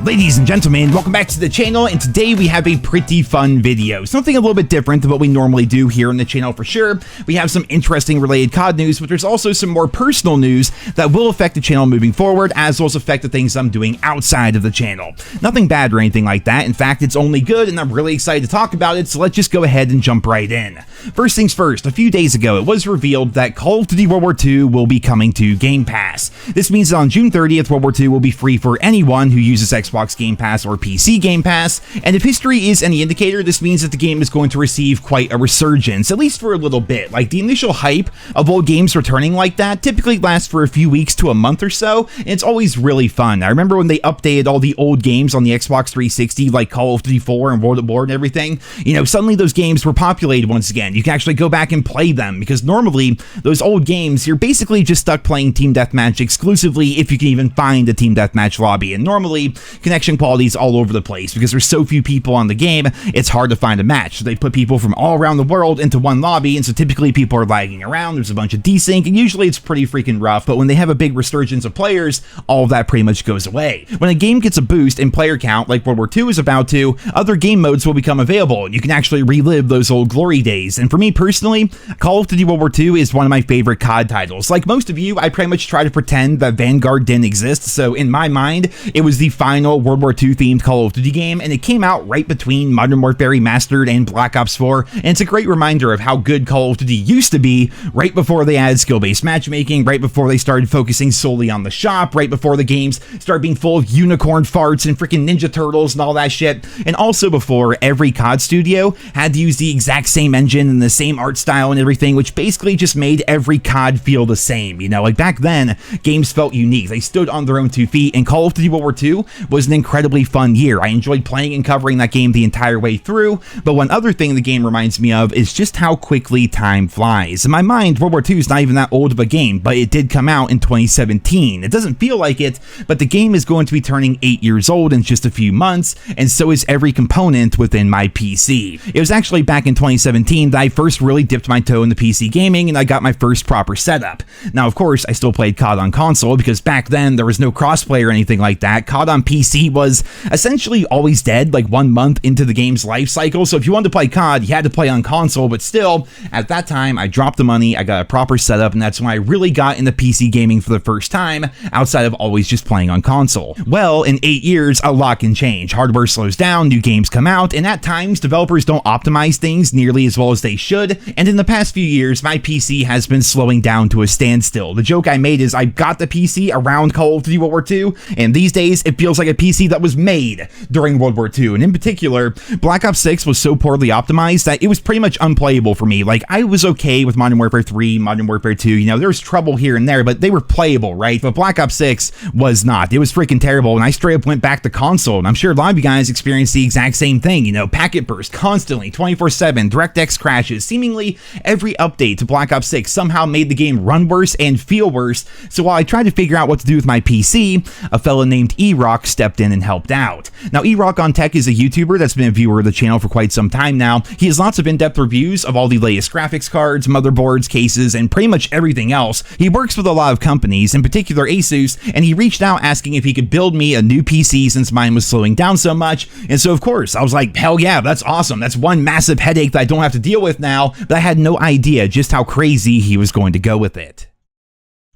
Ladies and gentlemen, welcome back to the channel, and today we have a pretty fun video. Something a little bit different than what we normally do here on the channel for sure. We have some interesting related COD news, but there's also some more personal news that will affect the channel moving forward, as well as affect the things I'm doing outside of the channel. Nothing bad or anything like that. In fact, it's only good, and I'm really excited to talk about it, so let's just go ahead and jump right in. First things first, a few days ago, it was revealed that Call of Duty World War II will be coming to Game Pass. This means that on June 30th, World War II will be free for anyone who uses Xbox Game Pass or PC Game Pass, and if history is any indicator, this means that the game is going to receive quite a resurgence, at least for a little bit. Like, the initial hype of old games returning like that typically lasts for a few weeks to a month or so, and it's always really fun. I remember when they updated all the old games on the Xbox 360, like Call of Duty 4 and World at War and everything, you know, suddenly those games were populated once again. You can actually go back and play them, because normally, those old games, you're basically just stuck playing Team Deathmatch exclusively if you can even find a Team Deathmatch lobby, and normally, connection quality is all over the place, because there's so few people on the game, it's hard to find a match. So they put people from all around the world into one lobby, and so typically people are lagging around, there's a bunch of desync, and usually it's pretty freaking rough, but when they have a big resurgence of players, all of that pretty much goes away. When a game gets a boost in player count, like World War II is about to, other game modes will become available, and you can actually relive those old glory days. And for me personally, Call of Duty World War II is one of my favorite COD titles. Like most of you, I pretty much try to pretend that Vanguard didn't exist, so in my mind, it was the final World War II themed Call of Duty game, and it came out right between Modern Warfare Remastered and Black Ops 4, and it's a great reminder of how good Call of Duty used to be right before they added skill-based matchmaking, right before they started focusing solely on the shop, right before the games started being full of unicorn farts and freaking Ninja Turtles and all that shit, and also before every COD studio had to use the exact same engine and the same art style and everything, which basically just made every COD feel the same. You know, like back then, games felt unique. They stood on their own 2 feet, and Call of Duty World War II was an incredibly fun year. I enjoyed playing and covering that game the entire way through, but one other thing the game reminds me of is just how quickly time flies. In my mind, World War II is not even that old of a game, but it did come out in 2017. It doesn't feel like it, but the game is going to be turning 8 years old in just a few months, and so is every component within my PC. It was actually back in 2017 that I first really dipped my toe in the PC gaming, and I got my first proper setup. Now, of course, I still played COD on console, because back then there was no crossplay or anything like that. COD on PC was essentially always dead, like 1 month into the game's life cycle, so if you wanted to play COD, you had to play on console, but still, at that time, I dropped the money, I got a proper setup, and that's when I really got into PC gaming for the first time, outside of always just playing on console. Well, in 8 years, a lot can change. Hardware slows down, new games come out, and at times, developers don't optimize things nearly as well as they should, and in the past few years, my PC has been slowing down to a standstill. The joke I made is I got the PC around Call of Duty World War II, and these days, it feels like a PC that was made during World War II, and in particular, Black Ops 6 was so poorly optimized that it was pretty much unplayable for me. Like, I was okay with Modern Warfare 3, Modern Warfare 2, you know, there was trouble here and there, but they were playable, right? But Black Ops 6 was not. It was freaking terrible, and I straight up went back to console, and I'm sure a lot of you guys experienced the exact same thing, you know, packet burst constantly, 24/7, DirectX crashes, seemingly every update to Black Ops 6 somehow made the game run worse and feel worse, so while I tried to figure out what to do with my PC, a fella named E-Rock stepped in and helped out. Now, E-Rock on Tech is a YouTuber that's been a viewer of the channel for quite some time now. He has lots of in-depth reviews of all the latest graphics cards, motherboards, cases, and pretty much everything else. He works with a lot of companies, in particular Asus, and he reached out asking if he could build me a new PC since mine was slowing down so much, and so of course, I was like, hell yeah, that's awesome. That's one massive headache that I don't have to deal with now, but I had no idea just how crazy he was going to go with it.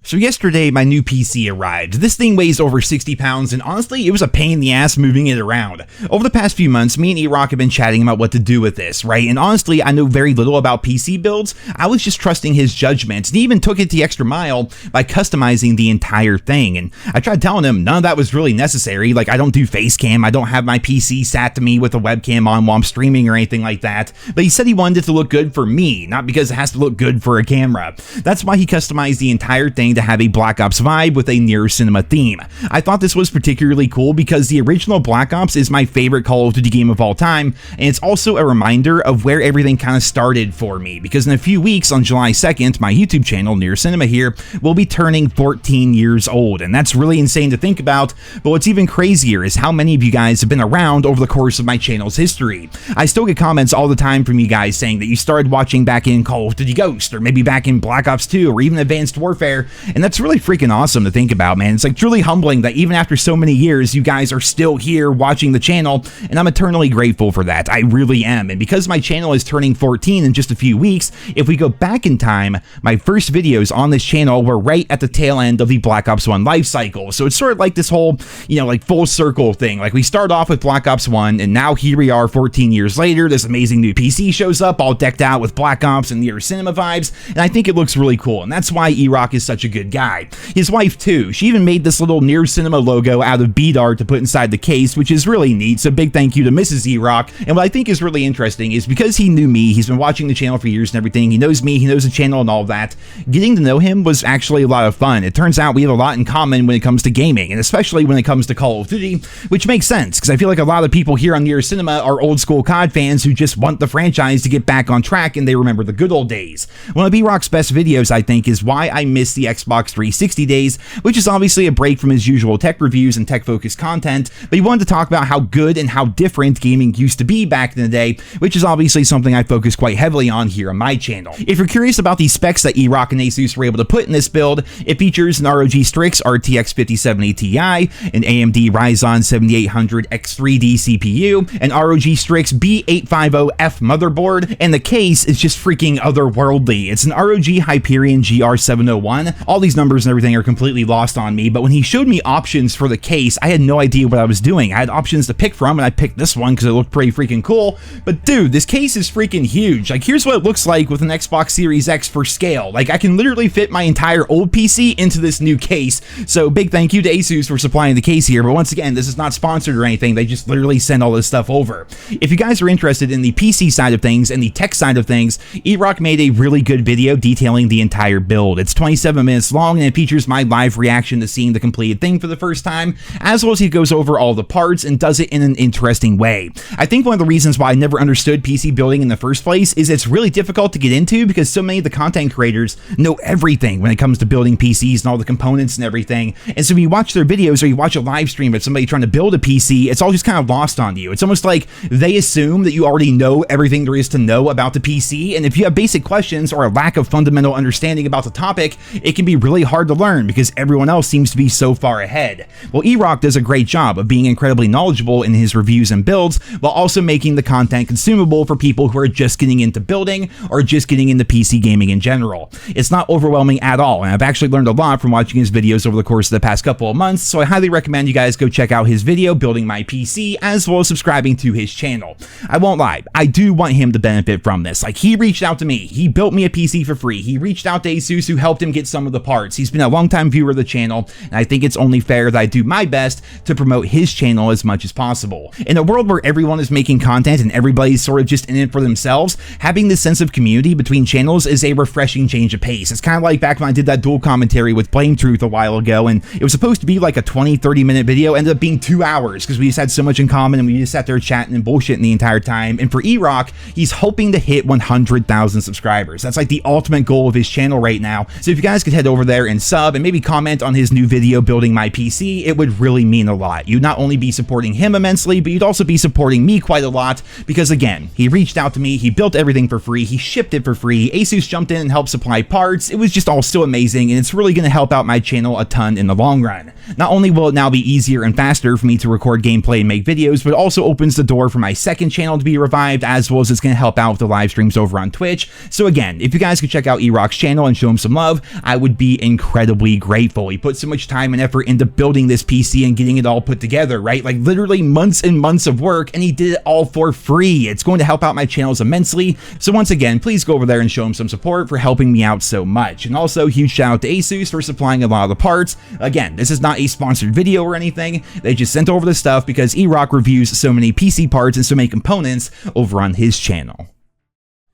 So yesterday, my new PC arrived. This thing weighs over 60 pounds, and honestly, it was a pain in the ass moving it around. Over the past few months, me and E-Rock have been chatting about what to do with this, right? And honestly, I know very little about PC builds. I was just trusting his judgment, and he even took it the extra mile by customizing the entire thing. And I tried telling him none of that was really necessary. Like, I don't do face cam, I don't have my PC sat to me with a webcam on while I'm streaming or anything like that. But he said he wanted it to look good for me, not because it has to look good for a camera. That's why he customized the entire thing to have a Black Ops vibe with a NerosCinema theme. I thought this was particularly cool because the original Black Ops is my favorite Call of Duty game of all time, and it's also a reminder of where everything kind of started for me, because in a few weeks on July 2nd, my YouTube channel, NerosCinema here, will be turning 14 years old, and that's really insane to think about, but what's even crazier is how many of you guys have been around over the course of my channel's history. I still get comments all the time from you guys saying that you started watching back in Call of Duty Ghost, or maybe back in Black Ops 2, or even Advanced Warfare, And that's really freaking awesome to think about, man. It's like truly humbling that even after so many years, you guys are still here watching the channel, and I'm eternally grateful for that. I really am. And because my channel is turning 14 in just a few weeks, if we go back in time, my first videos on this channel were right at the tail end of the Black Ops 1 life cycle. So it's sort of like this whole, you know, like full circle thing. Like we start off with Black Ops 1, and now here we are 14 years later. This amazing new PC shows up, all decked out with Black Ops and NerosCinema vibes, and I think it looks really cool. And that's why E-Rock is such a good guy. His wife too. She even made this little NerosCinema logo out of bead art to put inside the case, which is really neat. So big thank you to Mrs. E-Rock. And what I think is really interesting is because he knew me, he's been watching the channel for years and everything. He knows me, he knows the channel and all of that. Getting to know him was actually a lot of fun. It turns out we have a lot in common when it comes to gaming, and especially when it comes to Call of Duty, which makes sense because I feel like a lot of people here on NerosCinema are old school COD fans who just want the franchise to get back on track and they remember the good old days. One of E-Rock's best videos, I think, is why I miss the Xbox 360 days, which is obviously a break from his usual tech reviews and tech-focused content, but he wanted to talk about how good and how different gaming used to be back in the day, which is obviously something I focus quite heavily on here on my channel. If you're curious about the specs that E-Rock and Asus were able to put in this build, it features an ROG Strix RTX 5070 Ti, an AMD Ryzen 7800 X3D CPU, an ROG Strix B850F motherboard, and the case is just freaking otherworldly. It's an ROG Hyperion GR701. All these numbers and everything are completely lost on me, but when he showed me options for the case, I had no idea what I was doing. I had options to pick from, and I picked this one because it looked pretty freaking cool. But dude, this case is freaking huge. Like, here's what it looks like with an Xbox Series X for scale. Like, I can literally fit my entire old PC into this new case. So big thank you to Asus for supplying the case here. But once again, this is not sponsored or anything. They just literally send all this stuff over. If you guys are interested in the PC side of things and the tech side of things, E-Rock made a really good video detailing the entire build. It's 27 minutes long, and it features my live reaction to seeing the completed thing for the first time, as well as he goes over all the parts and does it in an interesting way. I think one of the reasons why I never understood PC building in the first place is it's really difficult to get into because so many of the content creators know everything when it comes to building PCs and all the components and everything. And so when you watch their videos or you watch a live stream of somebody trying to build a PC, it's all just kind of lost on you. It's almost like they assume that you already know everything there is to know about the PC, and if you have basic questions or a lack of fundamental understanding about the topic, it can be really hard to learn because everyone else seems to be so far ahead. Well, E-Rock does a great job of being incredibly knowledgeable in his reviews and builds, while also making the content consumable for people who are just getting into building or just getting into PC gaming in general. It's not overwhelming at all, and I've actually learned a lot from watching his videos over the course of the past couple of months, so I highly recommend you guys go check out his video building my PC, as well as subscribing to his channel. I won't lie, I do want him to benefit from this. Like, he reached out to me, he built me a PC for free, he reached out to Asus who helped him get some of the parts. He's been a longtime viewer of the channel, and I think it's only fair that I do my best to promote his channel as much as possible. In a world where everyone is making content and everybody's sort of just in it for themselves, having this sense of community between channels is a refreshing change of pace. It's kind of like back when I did that dual commentary with Blame Truth a while ago, and it was supposed to be like a 20-30 minute video, ended up being 2 hours because we just had so much in common and we just sat there chatting and bullshitting the entire time. And for E-Rock, he's hoping to hit 100,000 subscribers. That's like the ultimate goal of his channel right now. So if you guys could head over there and sub and maybe comment on his new video building my PC, it would really mean a lot. You'd not only be supporting him immensely, but you'd also be supporting me quite a lot because, again, he reached out to me, he built everything for free, he shipped it for free, Asus jumped in and helped supply parts. It was just all so amazing, and it's really going to help out my channel a ton in the long run. Not only will it now be easier and faster for me to record gameplay and make videos, but it also opens the door for my second channel to be revived, as well as it's going to help out with the live streams over on Twitch. So again, if you guys could check out E-Rock's channel and show him some love, I would be incredibly grateful. He put so much time and effort into building this PC and getting it all put together, right? Like literally months and months of work, and he did it all for free. It's going to help out my channels immensely. So once again, please go over there and show him some support for helping me out so much. And also, huge shout out to Asus for supplying a lot of the parts. Again, this is not a sponsored video or anything. They just sent over the stuff because E-Rock reviews so many PC parts and so many components over on his channel.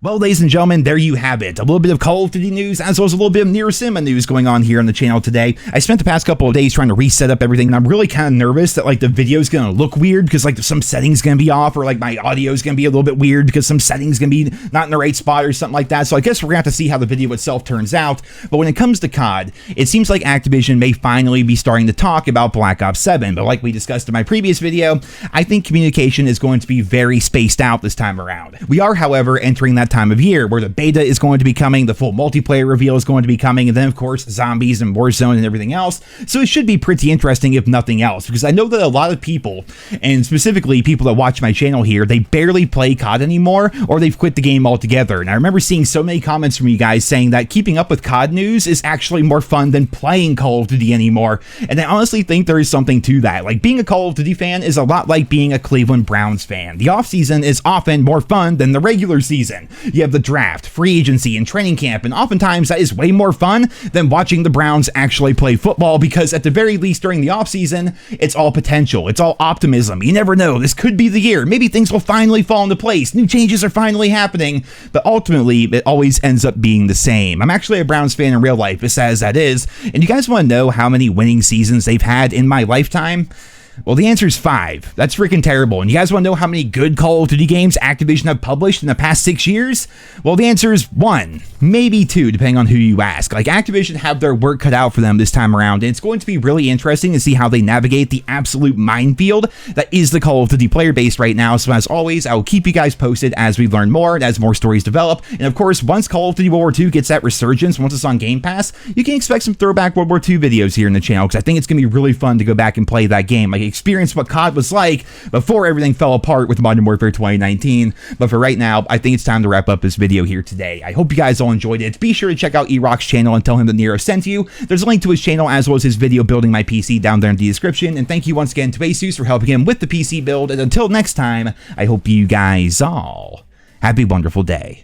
Well, ladies and gentlemen, there you have it. A little bit of Call of Duty news, as well as a little bit of NerosCinema news going on here on the channel today. I spent the past couple of days trying to reset up everything, and I'm really kind of nervous that like the video is going to look weird because like some settings going to be off, or like my audio is going to be a little bit weird because some settings going to be not in the right spot or something like that. So I guess we're going to have to see how the video itself turns out. But when it comes to COD, it seems like Activision may finally be starting to talk about Black Ops 7. But like we discussed in my previous video, I think communication is going to be very spaced out this time around. We are, however, entering that that time of year where the beta is going to be coming, the full multiplayer reveal is going to be coming, and then of course zombies and Warzone and everything else. So it should be pretty interesting if nothing else, because I know that a lot of people, and specifically people that watch my channel here, they barely play COD anymore, or they've quit the game altogether. And I remember seeing so many comments from you guys saying that keeping up with COD news is actually more fun than playing Call of Duty anymore. And I honestly think there is something to that. Like, being a Call of Duty fan is a lot like being a Cleveland Browns fan. The offseason is often more fun than the regular season. You have the draft, free agency, and training camp, and oftentimes that is way more fun than watching the Browns actually play football, because at the very least during the offseason, it's all potential. It's all optimism. You never know. This could be the year. Maybe things will finally fall into place. New changes are finally happening, but ultimately it always ends up being the same. I'm actually a Browns fan in real life, as sad as that is, and you guys want to know how many winning seasons they've had in my lifetime? Well, the answer is 5. That's freaking terrible. And you guys want to know how many good Call of Duty games Activision have published in the past 6 years? Well, the answer is 1, maybe 2, depending on who you ask. Like, Activision have their work cut out for them this time around, and it's going to be really interesting to see how they navigate the absolute minefield that is the Call of Duty player base right now. So as always, I will keep you guys posted as we learn more and as more stories develop. And of course, once Call of Duty World War II gets that resurgence, once it's on Game Pass, you can expect some throwback World War II videos here in the channel, because I think it's going to be really fun to go back and play that game. Like, experience what COD was like before everything fell apart with Modern Warfare 2019. But for right now, I think it's time to wrap up this video here today. I hope you guys all enjoyed it. Be sure to check out E-Rock's channel and tell him that Nero sent you. There's a link to his channel as well as his video building my PC down there in the description. And thank you once again to Asus for helping him with the PC build. And until next time, I hope you guys all have a wonderful day.